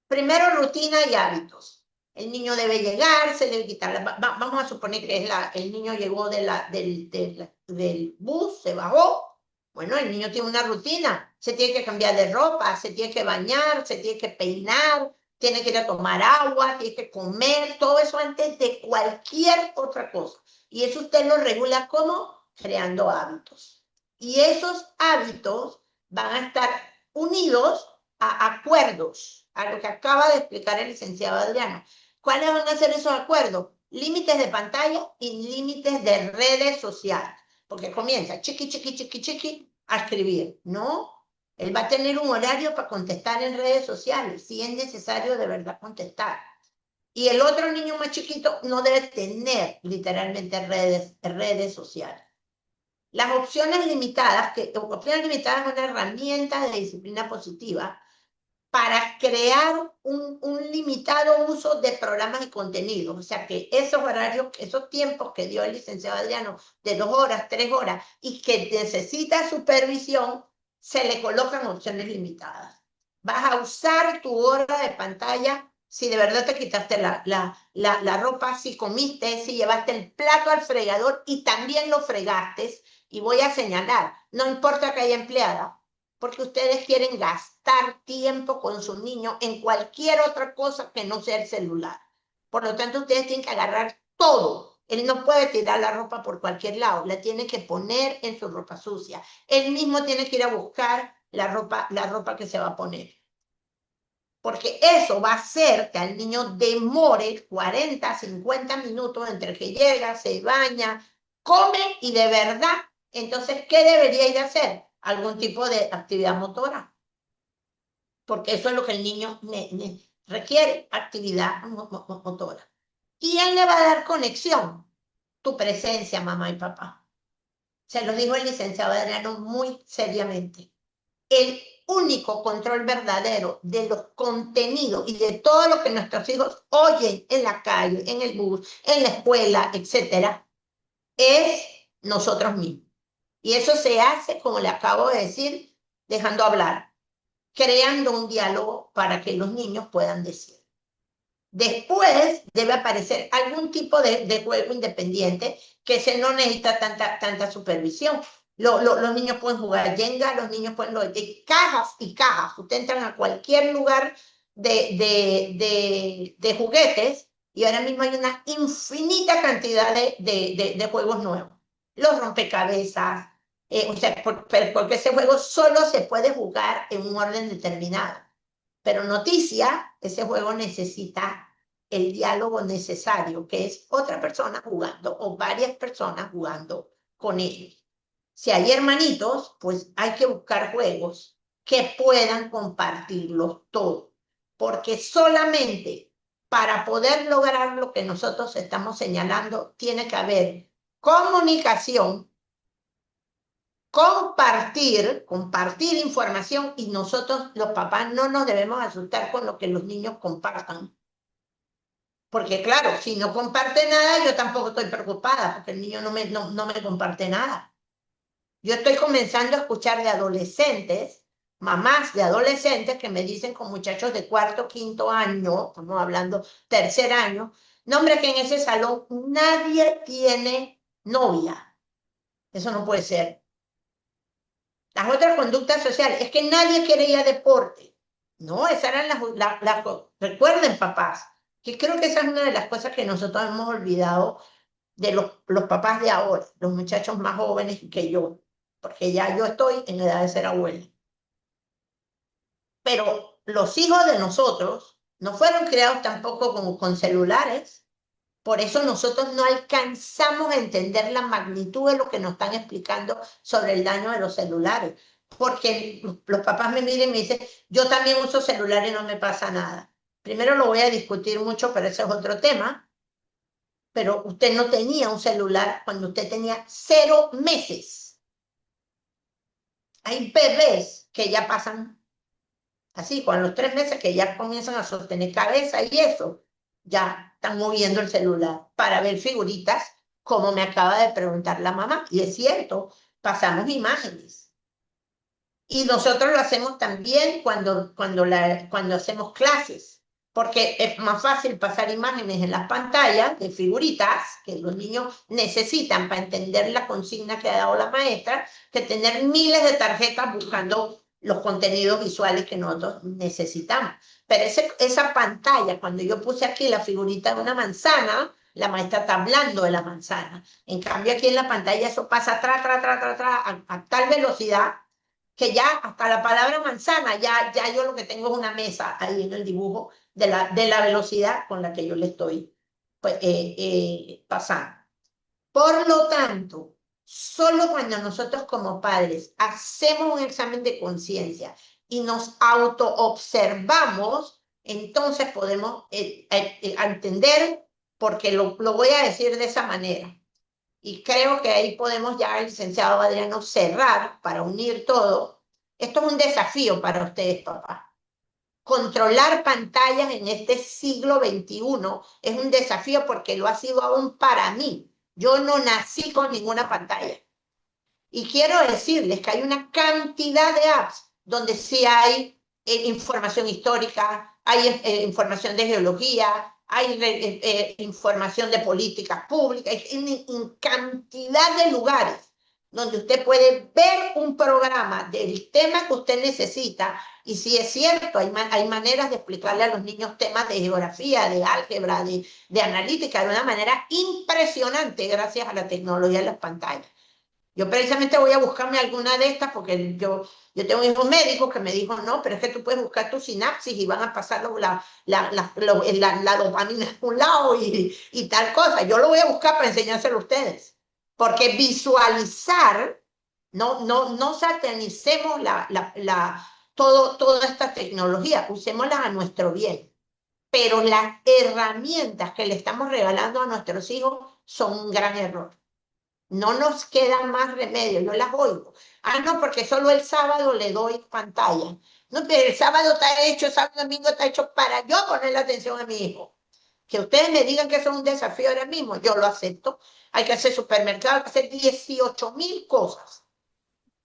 Primero, rutina y hábitos. El niño debe llegar, se debe quitar, vamos a suponer que el niño llegó del bus, se bajó. Bueno, el niño tiene una rutina, se tiene que cambiar de ropa, se tiene que bañar, se tiene que peinar, tiene que ir a tomar agua, tiene que comer, todo eso antes de cualquier otra cosa. Y eso usted lo regula como creando hábitos. Y esos hábitos van a estar unidos a acuerdos, a lo que acaba de explicar el licenciado Adriano. ¿Cuáles van a ser esos acuerdos? Límites de pantalla y límites de redes sociales. Porque comienza chiqui, chiqui, chiqui, chiqui a escribir. No, él va a tener un horario para contestar en redes sociales, si es necesario de verdad contestar. Y el otro niño más chiquito no debe tener literalmente redes sociales. Las opciones limitadas es una herramienta de disciplina positiva para crear un limitado uso de programas y contenidos. O sea que esos horarios, esos tiempos que dio el licenciado Adriano de 2 horas, 3 horas y que necesita supervisión, se le colocan opciones limitadas. Vas a usar tu hora de pantalla si de verdad te quitaste la ropa, si comiste, si llevaste el plato al fregador y también lo fregaste. Y voy a señalar, no importa que haya empleada, porque ustedes quieren gastar tiempo con su niño en cualquier otra cosa que no sea el celular. Por lo tanto, ustedes tienen que agarrar todo. Él no puede tirar la ropa por cualquier lado, la tiene que poner en su ropa sucia. Él mismo tiene que ir a buscar la ropa que se va a poner. Porque eso va a hacer que al niño demore 40, 50 minutos entre que llega, se baña, come y de verdad. Entonces, ¿qué debería ir a hacer? Algún tipo de actividad motora, porque eso es lo que el niño requiere, actividad motora. ¿Quién le va a dar conexión? Tu presencia, mamá y papá. Se lo dijo el licenciado Adriano muy seriamente. El único control verdadero de los contenidos y de todo lo que nuestros hijos oyen en la calle, en el bus, en la escuela, etcétera, es nosotros mismos. Y eso se hace, como le acabo de decir, dejando hablar, creando un diálogo para que los niños puedan decir. Después debe aparecer algún tipo de juego independiente que se no necesita tanta supervisión. Los niños pueden jugar Jenga, los niños pueden de cajas y cajas. Usted entra a cualquier lugar de juguetes y ahora mismo hay una infinita cantidad de juegos nuevos. Los rompecabezas, o sea, porque ese juego solo se puede jugar en un orden determinado. Pero noticia, ese juego necesita el diálogo necesario, que es otra persona jugando o varias personas jugando con ellos. Si hay hermanitos, pues hay que buscar juegos que puedan compartirlos todos, porque solamente para poder lograr lo que nosotros estamos señalando, tiene que haber comunicación, compartir información y nosotros los papás no nos debemos asustar con lo que los niños compartan. Porque claro, si no comparte nada, yo tampoco estoy preocupada, porque el niño no me comparte nada. Yo estoy comenzando a escuchar de adolescentes, mamás de adolescentes que me dicen con muchachos de cuarto, quinto año, estamos hablando tercer año, no hombre, que en ese salón nadie tiene novia. Eso no puede ser. Las otras conductas sociales, es que nadie quiere ir a deporte. No, esas eran recuerden papás, que creo que esa es una de las cosas que nosotros hemos olvidado de los papás de ahora, los muchachos más jóvenes que yo, porque ya yo estoy en edad de ser abuela. Pero los hijos de nosotros no fueron creados tampoco con celulares, por eso nosotros no alcanzamos a entender la magnitud de lo que nos están explicando sobre el daño de los celulares. Porque los papás me miran y me dicen, yo también uso celular y no me pasa nada. Primero lo voy a discutir mucho, pero ese es otro tema. Pero usted no tenía un celular cuando usted tenía 0 meses. Hay bebés que ya pasan así, con los 3 meses que ya comienzan a sostener cabeza y eso, ya están moviendo el celular para ver figuritas, como me acaba de preguntar la mamá. Y es cierto, pasamos imágenes. Y nosotros lo hacemos también cuando hacemos clases, porque es más fácil pasar imágenes en las pantallas de figuritas que los niños necesitan para entender la consigna que ha dado la maestra, que tener miles de tarjetas buscando los contenidos visuales que nosotros necesitamos. Pero esa pantalla, cuando yo puse aquí la figurita de una manzana, la maestra está hablando de la manzana. En cambio, aquí en la pantalla eso pasa a tal velocidad que ya hasta la palabra manzana, ya yo lo que tengo es una mesa ahí en el dibujo de la velocidad con la que yo le estoy pues, pasando. Por lo tanto, solo cuando nosotros como padres hacemos un examen de conciencia y nos autoobservamos, entonces podemos entender, porque lo voy a decir de esa manera. Y creo que ahí podemos ya, el licenciado Adriano, cerrar para unir todo. Esto es un desafío para ustedes, papá. Controlar pantallas en este siglo XXI es un desafío porque lo ha sido aún para mí. Yo no nací con ninguna pantalla. Y quiero decirles que hay una cantidad de apps donde sí hay información histórica, hay información de geología, hay información de políticas públicas, en cantidad de lugares donde usted puede ver un programa del tema que usted necesita. Y si es cierto, hay maneras de explicarle a los niños temas de geografía, de álgebra, de analítica, de una manera impresionante gracias a la tecnología de las pantallas. Yo precisamente voy a buscarme alguna de estas porque yo tengo un hijo médico que me dijo, no, pero es que tú puedes buscar tu sinapsis y van a pasar la dopamina a un lado y tal cosa. Yo lo voy a buscar para enseñárselo a ustedes. Porque visualizar, no satanicemos toda esta tecnología, usémosla a nuestro bien. Pero las herramientas que le estamos regalando a nuestros hijos son un gran error. No nos queda más remedio, yo las oigo. Ah, no, porque solo el sábado le doy pantalla. No, pero el sábado está hecho, el sábado domingo está hecho para yo ponerle atención a mi hijo. Que ustedes me digan que eso es un desafío ahora mismo, yo lo acepto. Hay que hacer supermercado, hay que hacer 18.000 cosas.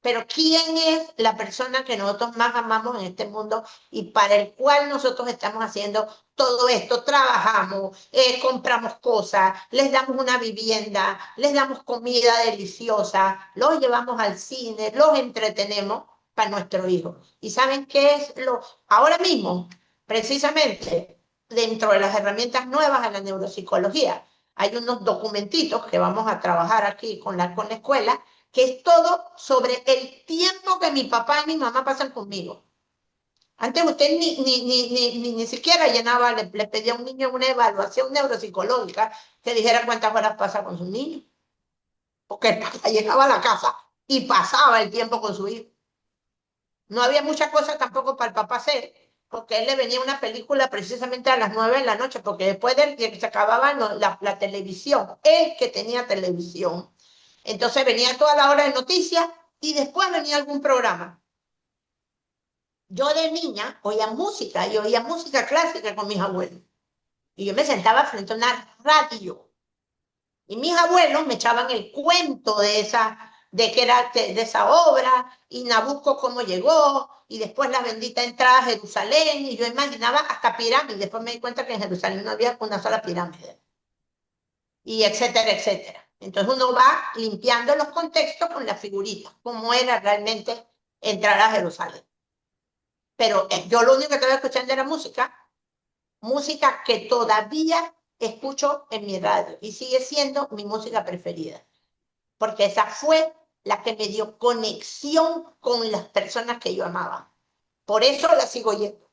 Pero ¿quién es la persona que nosotros más amamos en este mundo y para el cual nosotros estamos haciendo todo esto? Trabajamos, compramos cosas, les damos una vivienda, les damos comida deliciosa, los llevamos al cine, los entretenemos para nuestro hijo. ¿Y saben qué es ahora mismo, precisamente, dentro de las herramientas nuevas de la neuropsicología? Hay unos documentitos que vamos a trabajar aquí con la escuela, que es todo sobre el tiempo que mi papá y mi mamá pasan conmigo. Antes usted ni siquiera llenaba, le pedía a un niño una evaluación neuropsicológica que dijera cuántas horas pasa con su niño. Porque el papá llegaba a la casa y pasaba el tiempo con su hijo. No había muchas cosas tampoco para el papá hacer, porque a él le venía una película precisamente a las 9 de la noche, porque después de que se acababa la televisión, él que tenía televisión. Entonces venía toda la hora de noticias y después venía algún programa. Yo de niña oía música, yo oía música clásica con mis abuelos. Y yo me sentaba frente a una radio. Y mis abuelos me echaban el cuento de que era de esa obra, y Nabucco cómo llegó, y después la bendita entrada a Jerusalén, y yo imaginaba hasta pirámides. Después me di cuenta que en Jerusalén no había una sola pirámide, y etcétera, etcétera. Entonces uno va limpiando los contextos con las figuritas, cómo era realmente entrar a Jerusalén. Pero yo lo único que estaba escuchando era música que todavía escucho en mi radio y sigue siendo mi música preferida, porque esa fue la que me dio conexión con las personas que yo amaba. Por eso la sigo oyendo,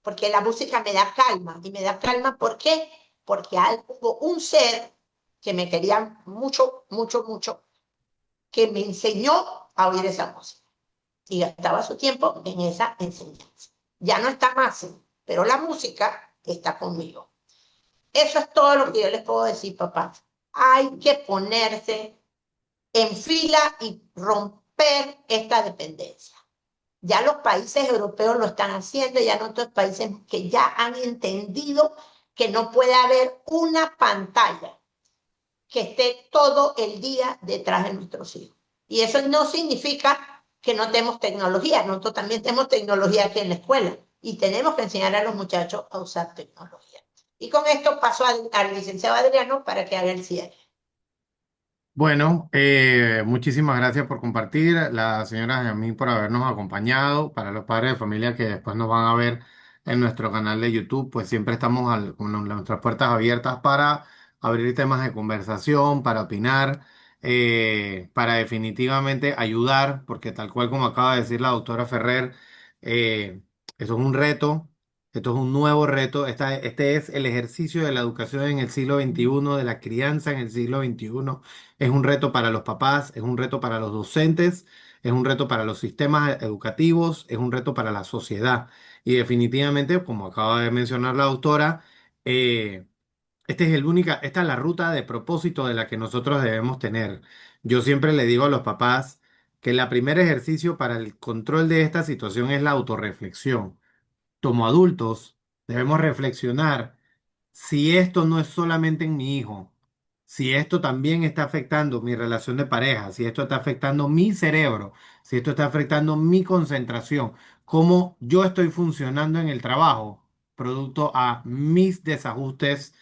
porque la música me da calma. Y me da calma, ¿por qué? Porque hubo un ser que me quería mucho, mucho, mucho, que me enseñó a oír esa música. Y gastaba su tiempo en esa enseñanza. Ya no está más, pero la música está conmigo. Eso es todo lo que yo les puedo decir, papá. Hay que ponerse en fila y romper esta dependencia. Ya los países europeos lo están haciendo, ya en otros países que ya han entendido que no puede haber una pantalla que esté todo el día detrás de nuestros hijos. Y eso no significa que no tenemos tecnología, nosotros también tenemos tecnología aquí en la escuela y tenemos que enseñar a los muchachos a usar tecnología. Y con esto paso al licenciado Adriano para que haga el cierre. Bueno, muchísimas gracias por compartir, la señora Yamín por habernos acompañado, para los padres de familia que después nos van a ver en nuestro canal de YouTube, pues siempre estamos con nuestras puertas abiertas para abrir temas de conversación, para opinar, para definitivamente ayudar, porque tal cual como acaba de decir la doctora Ferrer, eso es un reto. Esto es un nuevo reto. Este es el ejercicio de la educación en el siglo XXI, de la crianza en el siglo XXI. Es un reto para los papás, es un reto para los docentes, es un reto para los sistemas educativos, es un reto para la sociedad. Y definitivamente, como acaba de mencionar la doctora, eh, esta es la ruta de propósito de la que nosotros debemos tener. Yo siempre le digo a los papás que el primer ejercicio para el control de esta situación es la autorreflexión. Como adultos, debemos reflexionar si esto no es solamente en mi hijo, si esto también está afectando mi relación de pareja, si esto está afectando mi cerebro, si esto está afectando mi concentración, cómo yo estoy funcionando en el trabajo, producto a mis desajustes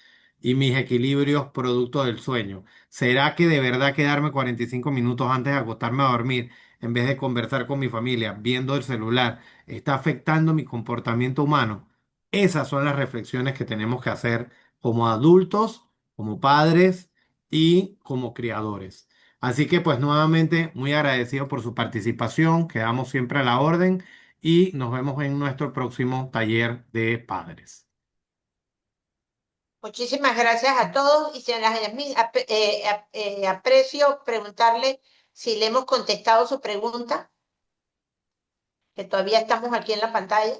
y mis equilibrios producto del sueño. ¿Será que de verdad quedarme 45 minutos antes de acostarme a dormir en vez de conversar con mi familia viendo el celular está afectando mi comportamiento humano? Esas son las reflexiones que tenemos que hacer como adultos, como padres y como criadores. Así que pues nuevamente muy agradecido por su participación, quedamos siempre a la orden y nos vemos en nuestro próximo taller de padres. Muchísimas gracias a todos y señora Yasmín, aprecio preguntarle si le hemos contestado su pregunta, que todavía estamos aquí en la pantalla.